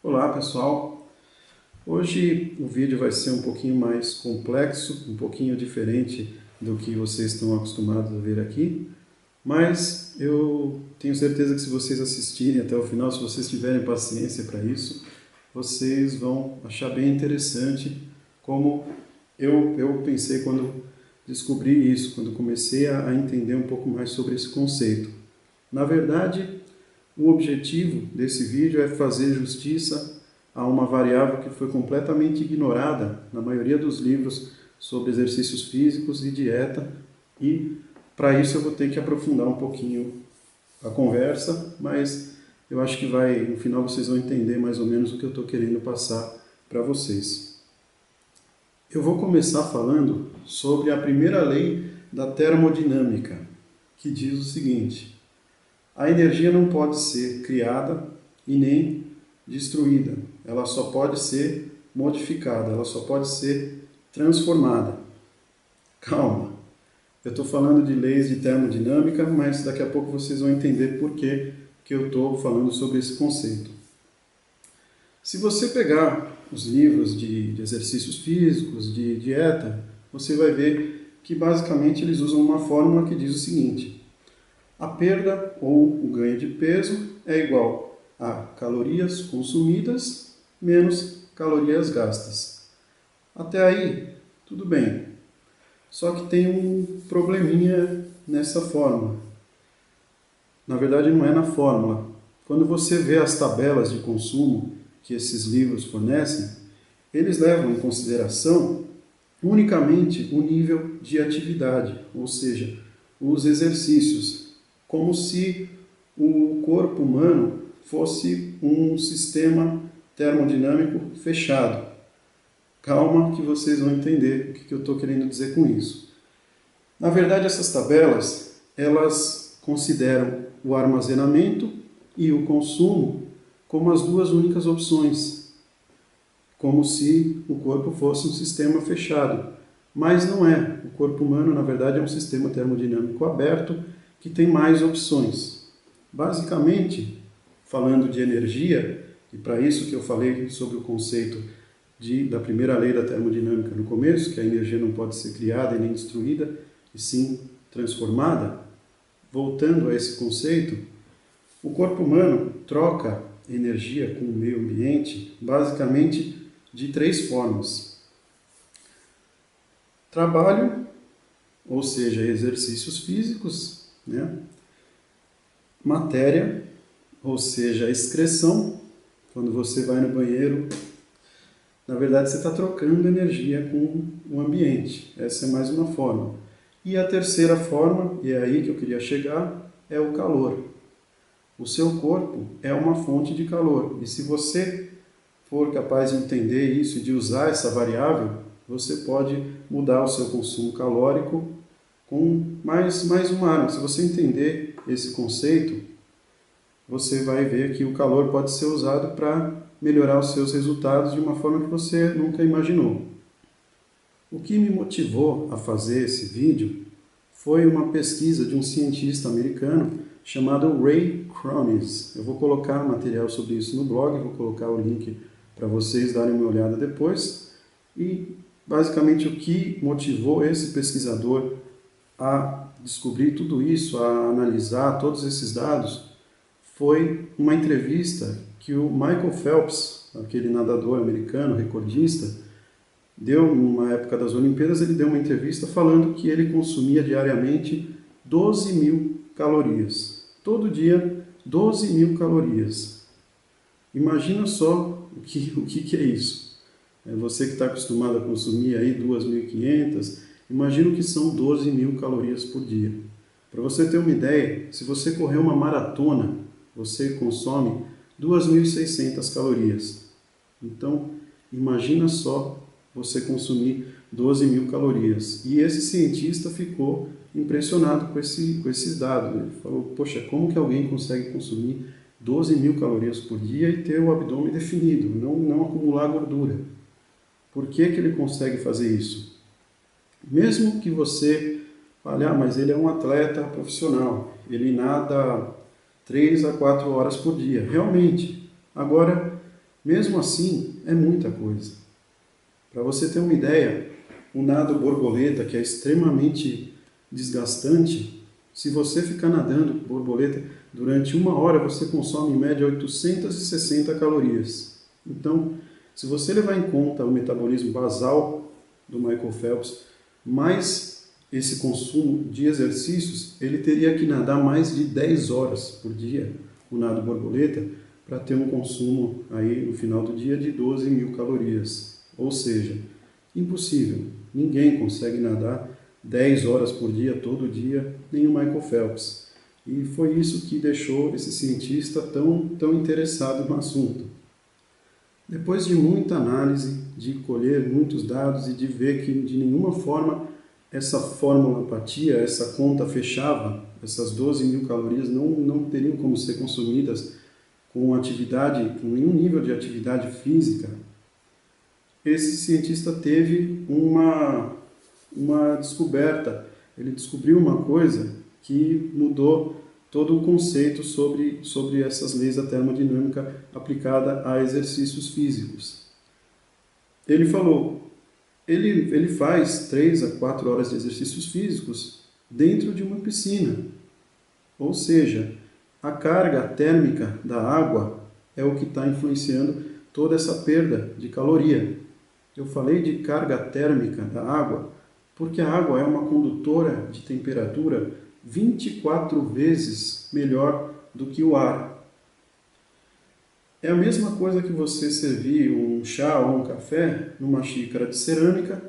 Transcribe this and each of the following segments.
Olá pessoal, hoje o vídeo vai ser um pouquinho mais complexo, um pouquinho diferente do que vocês estão acostumados a ver aqui, mas eu tenho certeza que se vocês assistirem até o final, se vocês tiverem paciência para isso, vocês vão achar bem interessante como eu pensei quando descobri isso, quando comecei a entender um pouco mais sobre esse conceito. Na verdade, o objetivo desse vídeo é fazer justiça a uma variável que foi completamente ignorada na maioria dos livros sobre exercícios físicos e dieta, e para isso eu vou ter que aprofundar um pouquinho a conversa, mas eu acho que no final vocês vão entender mais ou menos o que eu estou querendo passar para vocês. Eu vou começar falando sobre a primeira lei da termodinâmica, que diz o seguinte: a energia não pode ser criada e nem destruída. Ela só pode ser modificada, ela só pode ser transformada. Calma, eu estou falando de leis de termodinâmica, mas daqui a pouco vocês vão entender por que eu estou falando sobre esse conceito. Se você pegar os livros de exercícios físicos, de dieta, você vai ver que basicamente eles usam uma fórmula que diz o seguinte: a perda ou o ganho de peso é igual a calorias consumidas menos calorias gastas. Até aí, tudo bem. Só que tem um probleminha nessa fórmula. Na verdade, não é na fórmula. Quando você vê as tabelas de consumo que esses livros fornecem, eles levam em consideração unicamente o nível de atividade, ou seja, os exercícios, como se o corpo humano fosse um sistema termodinâmico fechado. Calma que vocês vão entender o que eu estou querendo dizer com isso. Na verdade, essas tabelas, elas consideram o armazenamento e o consumo como as duas únicas opções, como se o corpo fosse um sistema fechado. Mas não é. O corpo humano, na verdade, é um sistema termodinâmico aberto que tem mais opções. Basicamente, falando de energia, e para isso que eu falei sobre o conceito da primeira lei da termodinâmica no começo, que a energia não pode ser criada e nem destruída, e sim transformada, voltando a esse conceito, o corpo humano troca energia com o meio ambiente basicamente de três formas: trabalho, ou seja, exercícios físicos, matéria, ou seja, excreção, quando você vai no banheiro, na verdade você está trocando energia com o ambiente. Essa é mais uma forma. E a terceira forma, e é aí que eu queria chegar, é o calor. O seu corpo é uma fonte de calor, e se você for capaz de entender isso e de usar essa variável, você pode mudar o seu consumo calórico com mais uma arma. Se você entender esse conceito, você vai ver que o calor pode ser usado para melhorar os seus resultados de uma forma que você nunca imaginou. O que me motivou a fazer esse vídeo foi uma pesquisa de um cientista americano chamado Ray Cronin. Eu vou colocar material sobre isso no blog, vou colocar o link para vocês darem uma olhada depois. E basicamente o que motivou esse pesquisador a descobrir tudo isso, a analisar todos esses dados, foi uma entrevista que o Michael Phelps, aquele nadador americano, recordista, deu numa época das Olimpíadas. Ele deu uma entrevista falando que ele consumia diariamente 12 mil calorias. Todo dia, 12 mil calorias. Imagina só o que é isso. Você que está acostumado a consumir aí 2.500, imagina o que são 12 mil calorias por dia. Para você ter uma ideia, se você correr uma maratona, você consome 2.600 calorias. Então, imagina só você consumir 12 mil calorias. E esse cientista ficou impressionado com esses dados. Ele falou: poxa, como que alguém consegue consumir 12 mil calorias por dia e ter o abdômen definido, não acumular gordura? Por que ele consegue fazer isso? Mesmo que você fale: mas ele é um atleta profissional, ele nada 3 a 4 horas por dia. Realmente. Agora, Mesmo assim, é muita coisa. Para você ter uma ideia, o nado borboleta, que é extremamente desgastante, se você ficar nadando borboleta durante 1 hora, você consome em média 860 calorias. Então, se você levar em conta o metabolismo basal do Michael Phelps, mais esse consumo de exercícios, ele teria que nadar mais de 10 horas por dia, o nado borboleta, para ter um consumo aí no final do dia de 12.000 calorias. Ou seja, impossível. Ninguém consegue nadar 10 horas por dia, todo dia, nem o Michael Phelps. E foi isso que deixou esse cientista tão interessado no assunto. Depois de muita análise, de colher muitos dados e de ver que de nenhuma forma essa fórmula apatia, essa conta fechava, essas 12.000 calorias não teriam como ser consumidas com atividade, com nenhum nível de atividade física, esse cientista teve uma descoberta. Ele descobriu uma coisa que mudou todo o conceito sobre essas leis da termodinâmica aplicada a exercícios físicos. Ele falou, ele faz 3 a 4 horas de exercícios físicos dentro de uma piscina. Ou seja, a carga térmica da água é o que está influenciando toda essa perda de caloria. Eu falei de carga térmica da água porque a água é uma condutora de temperatura 24 vezes melhor do que o ar. É a mesma coisa que você servir um chá ou um café numa xícara de cerâmica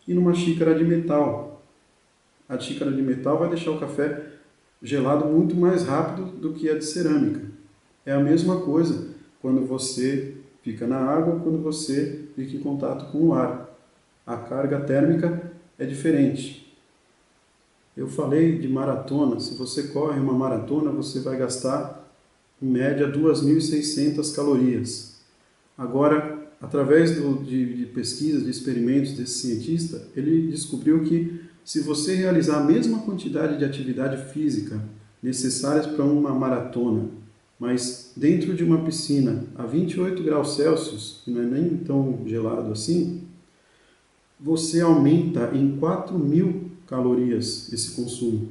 e numa xícara de metal. A xícara de metal vai deixar o café gelado muito mais rápido do que a de cerâmica. É a mesma coisa quando você fica na água, quando você fica em contato com o ar. A carga térmica é diferente. Eu falei de maratona. Se você corre uma maratona, você vai gastar, em média, 2.600 calorias. Agora, através de pesquisas, de experimentos desse cientista, ele descobriu que se você realizar a mesma quantidade de atividade física necessárias para uma maratona, mas dentro de uma piscina a 28 graus Celsius, que não é nem tão gelado assim, você aumenta em 4.000 calorias esse consumo.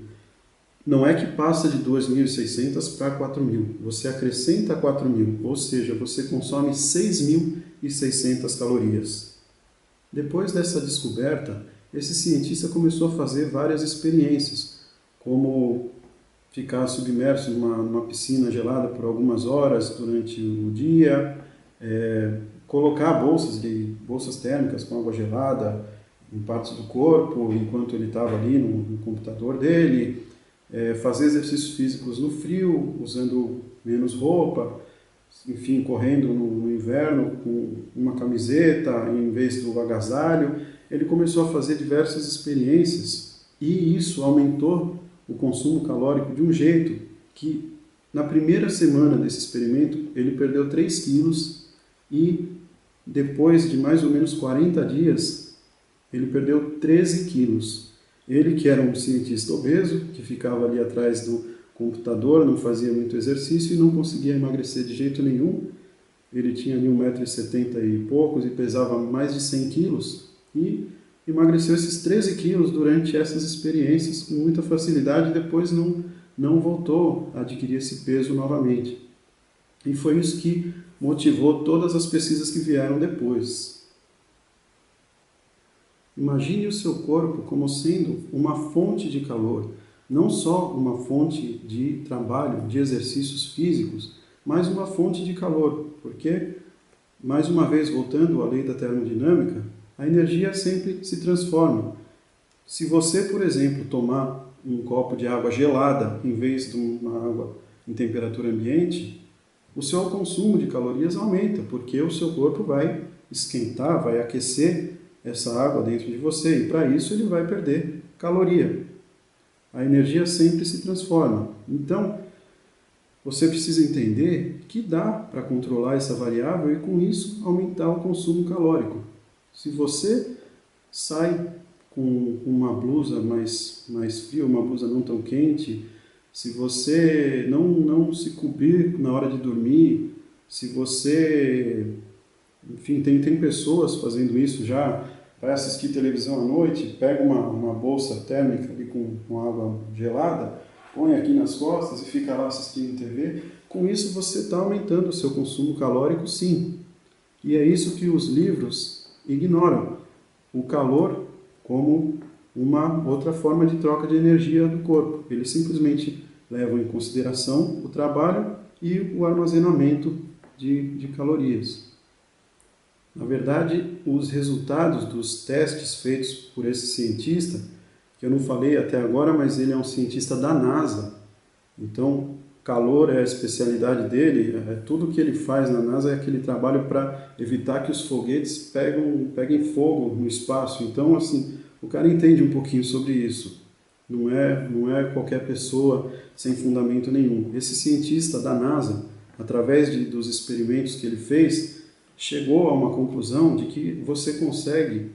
Não é que passa de 2.600 para 4.000, você acrescenta 4.000, ou seja, você consome 6.600 calorias. Depois dessa descoberta, esse cientista começou a fazer várias experiências, como ficar submerso numa piscina gelada por algumas horas durante o dia, colocar bolsas térmicas com água gelada em partes do corpo enquanto ele estava ali no computador dele, fazer exercícios físicos no frio, usando menos roupa, enfim, correndo no inverno com uma camiseta em vez do agasalho. Ele começou a fazer diversas experiências e isso aumentou o consumo calórico de um jeito que, na primeira semana desse experimento, ele perdeu 3 quilos e, depois de mais ou menos 40 dias, ele perdeu 13 quilos. Ele, que era um cientista obeso, que ficava ali atrás do computador, não fazia muito exercício e não conseguia emagrecer de jeito nenhum. Ele tinha ali 1,70 m e poucos e pesava mais de 100 quilos e emagreceu esses 13 quilos durante essas experiências com muita facilidade e depois não voltou a adquirir esse peso novamente. E foi isso que motivou todas as pesquisas que vieram depois. Imagine o seu corpo como sendo uma fonte de calor, não só uma fonte de trabalho, de exercícios físicos, mas uma fonte de calor, porque, mais uma vez, voltando à lei da termodinâmica, a energia sempre se transforma. Se você, por exemplo, tomar um copo de água gelada em vez de uma água em temperatura ambiente, o seu consumo de calorias aumenta, porque o seu corpo vai esquentar, vai aquecer essa água dentro de você, e para isso ele vai perder caloria. A energia sempre se transforma. Então, você precisa entender que dá para controlar essa variável e, com isso, aumentar o consumo calórico. Se você sai com uma blusa mais fria, uma blusa não tão quente, se você não se cobrir na hora de dormir, se você Enfim, tem pessoas fazendo isso já, vai assistir televisão à noite, pega uma bolsa térmica ali com água gelada, põe aqui nas costas e fica lá assistindo TV. Com isso você está aumentando o seu consumo calórico, sim. E é isso que os livros ignoram. O calor como uma outra forma de troca de energia do corpo. Eles simplesmente levam em consideração o trabalho e o armazenamento de calorias. Na verdade, os resultados dos testes feitos por esse cientista, que eu não falei até agora, mas ele é um cientista da NASA, então calor é a especialidade dele, tudo que ele faz na NASA é aquele trabalho para evitar que os foguetes peguem fogo no espaço. Então, assim, o cara entende um pouquinho sobre isso. Não é qualquer pessoa sem fundamento nenhum. Esse cientista da NASA, através dos experimentos que ele fez, chegou a uma conclusão de que você consegue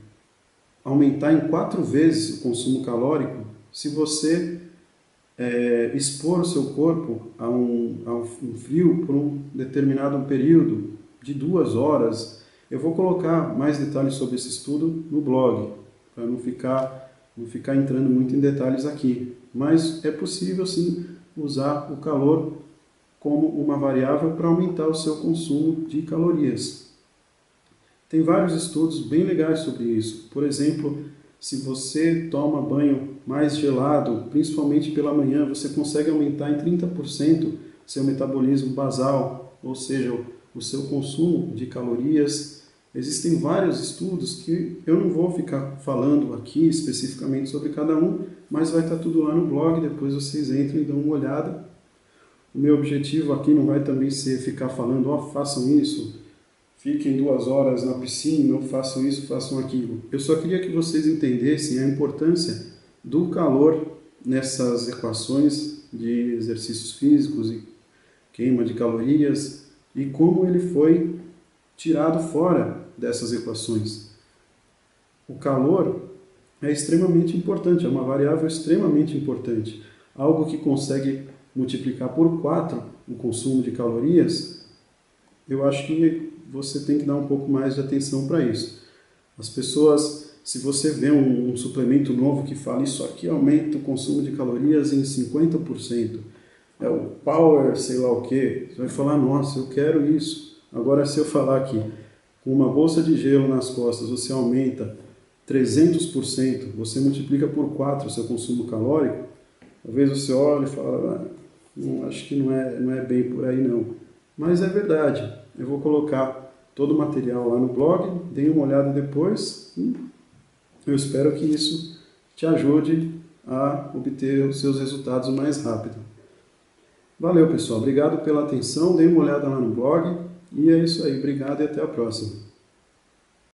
aumentar em 4 vezes o consumo calórico se você expor o seu corpo a um frio por um determinado período de 2 horas. Eu vou colocar mais detalhes sobre esse estudo no blog, para não ficar entrando muito em detalhes aqui. Mas é possível sim usar o calor como uma variável para aumentar o seu consumo de calorias. Tem vários estudos bem legais sobre isso. Por exemplo, se você toma banho mais gelado, principalmente pela manhã, você consegue aumentar em 30% seu metabolismo basal, ou seja, o seu consumo de calorias. Existem vários estudos que eu não vou ficar falando aqui especificamente sobre cada um, mas vai estar tudo lá no blog, depois vocês entram e dão uma olhada. O meu objetivo aqui não vai também ser ficar falando, façam isso, fiquem 2 horas na piscina, ou façam isso, façam aquilo. Eu só queria que vocês entendessem a importância do calor nessas equações de exercícios físicos e queima de calorias e como ele foi tirado fora dessas equações. O calor é extremamente importante, é uma variável extremamente importante. Algo que consegue multiplicar por 4 o consumo de calorias, eu acho que você tem que dar um pouco mais de atenção para isso. As pessoas, se você vê um suplemento novo que fala isso aqui aumenta o consumo de calorias em 50%, é o Power sei lá o que, você vai falar, nossa, eu quero isso. Agora se eu falar que com uma bolsa de gelo nas costas você aumenta 300%, você multiplica por 4 o seu consumo calórico, talvez você olhe e fale, acho que não é bem por aí não. Mas é verdade, eu vou colocar todo o material lá no blog, dê uma olhada depois e eu espero que isso te ajude a obter os seus resultados mais rápido. Valeu pessoal, obrigado pela atenção, dê uma olhada lá no blog e é isso aí, obrigado e até a próxima.